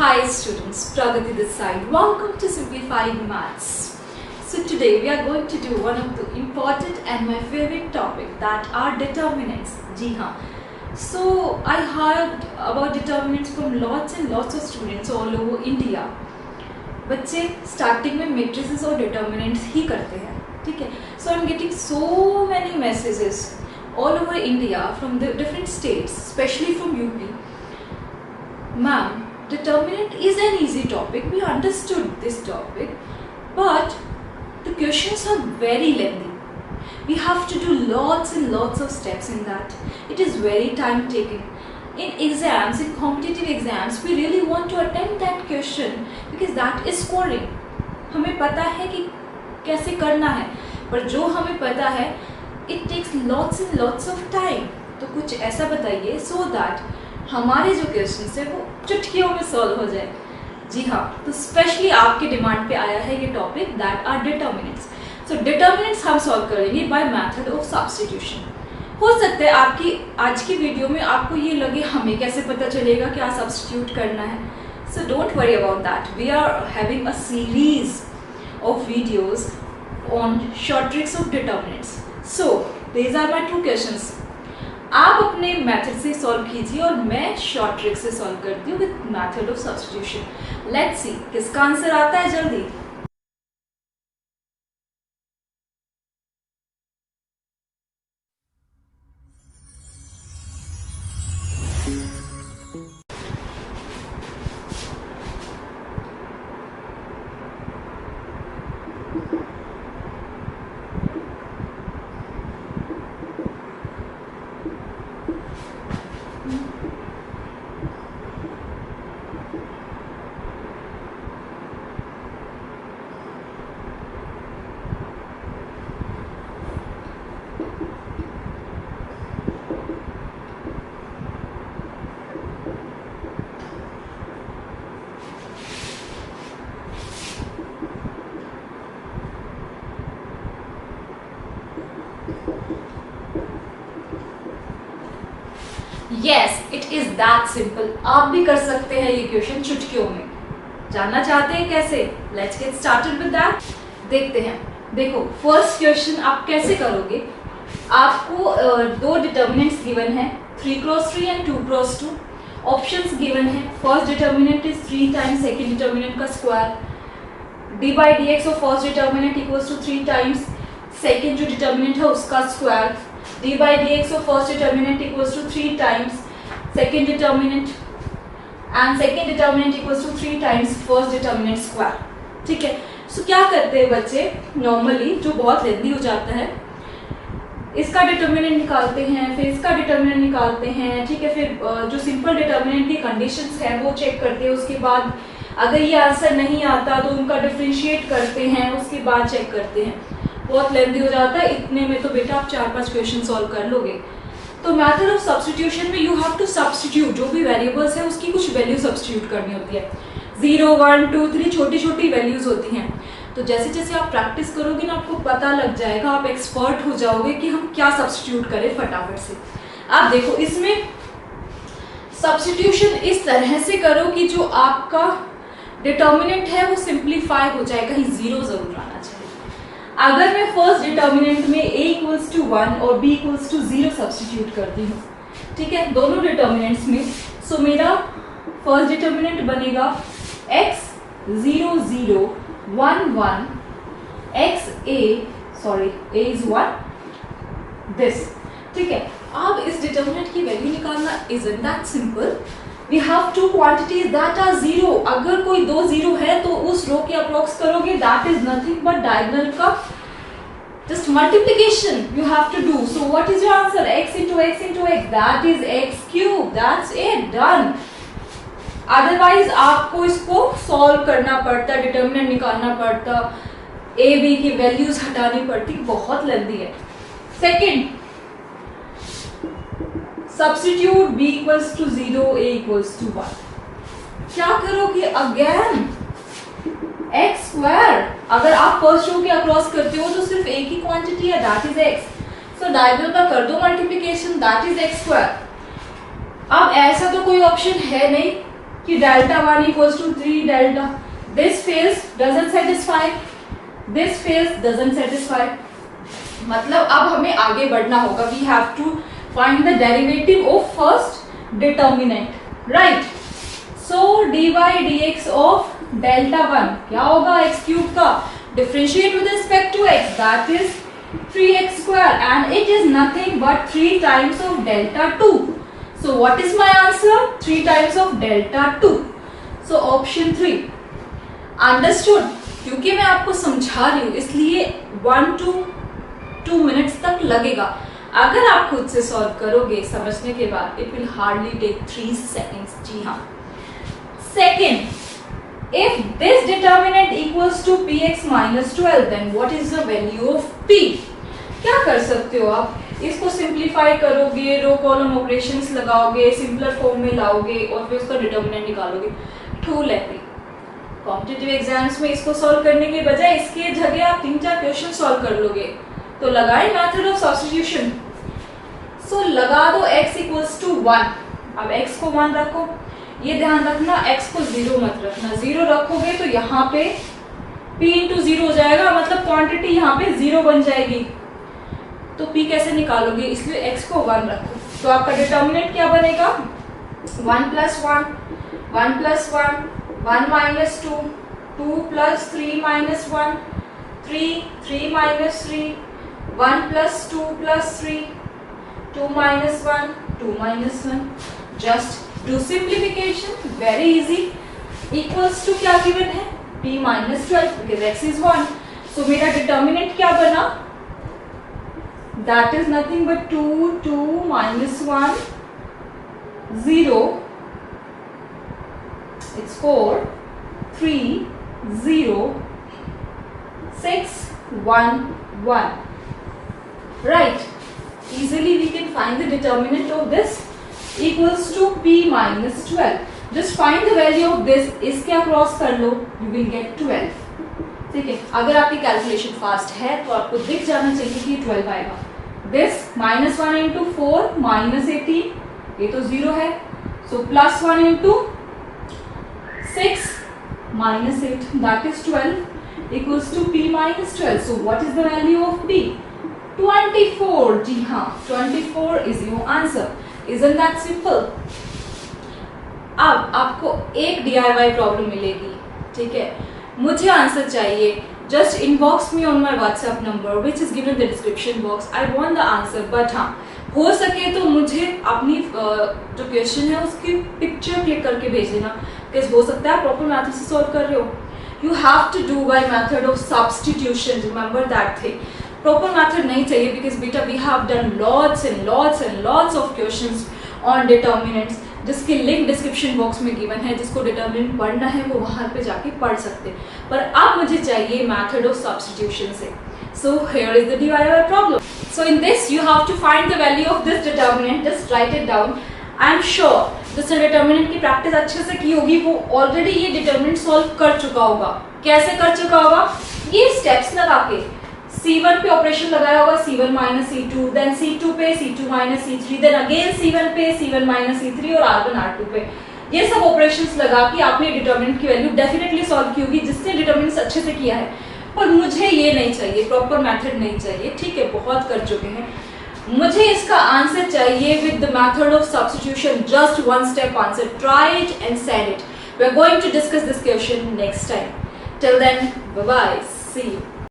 Hi students, Pragati this side. Welcome to Simplified Maths. So today we are going to do one of the important and my favorite topic that are determinants. जी हाँ. So I heard about determinants from lots and lots of students all over India. बच्चे starting में matrices और determinants ही करते हैं, ठीक है? So I'm getting so many messages all over India from the different states, especially from UP. Ma'am, determinant is an easy topic. We understood this topic, but the questions are very lengthy. We have to do lots and lots of steps in that. It is very time taking. In exams, in competitive exams, we really want to attempt that question because that is scoring. हमें पता है कि कैसे करना है, पर जो हमें पता है, it takes lots and lots of time. तो कुछ ऐसा बताइए so that हमारे जो क्वेश्चंस है वो चुटकियों में सॉल्व हो जाए. जी हाँ, तो स्पेशली आपके डिमांड पे आया है ये topic that are determinants. So determinants हम सॉल्व करेंगे बाय मेथड ऑफ सब्स्टिट्यूशन. हो सकता है आपकी आज की वीडियो में आपको ये लगे हमें कैसे पता चलेगा क्या सब्स्टिट्यूट करना है. So don't worry about that. We are having a series of videos on short tricks of determinants. So these are my two questions. आप अपने मेथड से सॉल्व कीजिए और मैं शॉर्ट ट्रिक से सॉल्व करती हूँ with method of substitution. Let's see किसका आंसर आता है जल्दी. Yes, it is that simple. आप भी कर सकते हैं ये क्वेश्चन चुटकियों में. जानना चाहते हैं कैसे? Let's get started with that. देखते हैं. देखो, फर्स्ट क्वेश्चन आप कैसे करोगे? आपको दो डिटर्मिनेंट्स गिवन है 3x3 and 2x2. Options given है. First determinant is 3 times second determinant का square. D by d x of first determinant equals to 3 times second जो डिटर्मिनेंट है उसका square. d by dx of first determinant equals to 3 times second determinant and second determinant equals to 3 times first determinant square. ठीक है. सो क्या करते हैं बच्चे normally, जो बहुत लेंदी हो जाता है, इसका डिटर्मिनेंट निकालते हैं, फिर इसका डिटर्मिनेंट निकालते हैं, ठीक है, फिर जो सिंपल डिटर्मिनेंट की कंडीशंस है वो चेक करते हैं. उसके बाद अगर ये आंसर नहीं आता तो उनका डिफरेंशिएट करते हैं, उसके बाद चेक करते हैं. बहुत लेंथी हो जाता है. इतने में तो बेटा आप 4-5 क्वेश्चन सॉल्व कर लोगे. तो मेथड ऑफ सब्स्टिट्यूशन में यू हैव टू सब्स्टिट्यूट. जो भी वेरिएबल्स है उसकी कुछ वैल्यू सब्स्टिट्यूट करनी होती है. 0, 1, 2, 3 छोटी छोटी वैल्यूज होती हैं. तो जैसे जैसे आप प्रैक्टिस करोगे ना आपको पता लग जाएगा, आप एक्सपर्ट हो जाओगे कि हम क्या सब्स्टिट्यूट करें फटाफट से. आप देखो इसमें सब्स्टिट्यूशन इस तरह से करो कि जो आपका डिटर्मिनेंट है वो सिंप्लीफाई हो जाए, कहीं 0 जरूर आना चाहिए. अगर मैं फर्स्ट डिटर्मिनेंट में a इक्वल्स टू 1 और b इक्वल्स टू 0 सब्स्टिट्यूट करती हूँ, ठीक है, दोनों डिटर्मिनेंट्स में, सो मेरा फर्स्ट डिटर्मिनेंट बनेगा x 0 0 1 1 x a is 1 this. ठीक है. अब इस डिटर्मिनेंट की वैल्यू निकालना isn't that simple. We have two quantities that are 0. अगर कोई दो 0 है तो उस रो के अप्रोक्स करोगे, that is nothing but diagonal का just multiplication you have to do. So what is your answer? X into x into x, that is x cube. That's it, done. Otherwise आपको इसको सॉल्व करना पड़ता, determinant निकालना पड़ता, a b की values हटानी पड़ती, बहुत लेंथी है. Second, substitute b equals to 0, a equals to 1. क्या करोगे? Again x square. अगर आप फर्स्ट रो के अक्रॉस करते हो तो सिर्फ एक ही क्वांटिटी है, that is x. So diagonal का कर दो multiplication, that is x square. अब ऐसा तो कोई ऑप्शन है नहीं कि delta 1 equals to 3 delta, this phase doesn't satisfy, this phase doesn't satisfy. मतलब अब हमें आगे बढ़ना होगा, we have to find the derivative of first determinant, right. So dy dx of delta 1 क्या होगा, x क्यूब का differentiate with respect to x, that is 3x square and it is nothing but 3 times of delta 2. So what is my answer? 3 times of delta 2. So option 3. Understood? क्योंकि मैं आपको समझा रही हूँ इसलिए 1 to 2 minutes तक लगेगा। अगर आप खुद से सॉल्व करोगे समझने के बाद, it will hardly take 3 seconds। जी हाँ। Second, if this determinant equals to px minus 12, then what is the value of p? क्या कर सकते हो आप, इसको सिंप्लीफाई करोगे, रो कॉलम ऑपरेशंस लगाओगे, सिंपलर फॉर्म में लाओगे और फिर उसका डिटर्मिनेंट निकालोगे। टू लेती कॉम्पिटिटिव एग्जाम्स में इसको सॉल्व करने के बजाय इसके जगह आप 3-4 क्वेश्चन सॉल्व कर लोगे। तो लगाए मेथड ऑफ सब्स्टिट्यूशन। सो लगा दो x इक्वल्स टू 1। अब x को 1 रखो, ये ध्यान रखना x को 0 मत रखना, 0 रखोगे तो यहाँ पे p इंटू 0 हो जाएगा, मतलब क्वांटिटी यहाँ पे 0 बन जाएगी। तो p कैसे निकालोगे, इसलिए x को 1 रखो। तो आपका डिटर्मिनेंट क्या बनेगा, 1 plus 1, 1 plus 1, 1 minus 2, 2 plus 3 minus 1, 3, 3 minus 3, 1 plus 2 plus 3, 2 minus 1, 2 minus 1। Just do simplification, very easy. Equals to क्या गिवन है, p minus 12 because x is 1। So मेरा डिटर्मिनेंट क्या बना, that is nothing but 2, 2 minus 1, 0, it's 4, 3, 0, 6, 1, 1. Right. Easily we can find the determinant of this equals to p minus 12. Just find the value of this. इसके across कर लो, you will get 12. ठीक है, अगर आपकी calculation fast है तो आपको दिख जाना चाहिए कि 12 आएगा। This minus 1 into 4 minus 18, ये तो 0 है। So plus 1 into 6 minus 8, that is 12 equals to p minus 12. So what is the value of p? 24। जी हाँ, 24 is your answer. Isn't that simple? अब आपको एक DIY प्रॉब्लम मिलेगी, ठीक है। मुझे आंसर चाहिए, just inbox me on my WhatsApp number which is given in the description box. I want the answer, but हाँ हो सके तो मुझे अपनी जो क्वेश्चन है उसकी पिक्चर क्लिक करके भेज देना, बिकॉज हो सकता है प्रॉपर मेथड से सॉल्व कर रहे हो। You have to do by method of substitution, remember that thing. Proper method नहीं चाहिए बिकॉज बेटा we have done lots and lots and lots of questions on determinants, जिसकी लिंक डिस्क्रिप्शन बॉक्स में given है। जिसको डिटर्मिनेंट पढ़ना है वो वहाँ पे जाके पढ़ सकते हैं, पर अब मुझे चाहिए मेथड ऑफ सब्स्टिट्यूशन से। So here is the DIY problem. So in this you have to find the value of this determinant. Just write it down. I am sure जिसने determinant की प्रैक्टिस अच्छे से की होगी वो ऑलरेडी ये determinant solve कर चुका होगा। कैसे कर चुका होगा, ये स्टेप्स लगा के C1 पे ऑपरेशन लगाया होगा, C1 minus C2, then C2 पे C2 minus C3, then again C1 पे C1 माइनस C3 और R1 R2 पे ये सब ऑपरेशंस लगा के आपने डिटर्मिनेंट की वैल्यू डेफिनेटली सॉल्व की होगी जिसने डिटर्मिनेंट अच्छे से किया है। पर मुझे ये नहीं चाहिए, प्रॉपर मेथड नहीं चाहिए, ठीक है, बहुत कर चुके हैं। मुझे इसका आंसर चाहिए with the method of substitution, just one step answer. Try it and send it. We are going to discuss this question next time. Till then, bye bye, see you.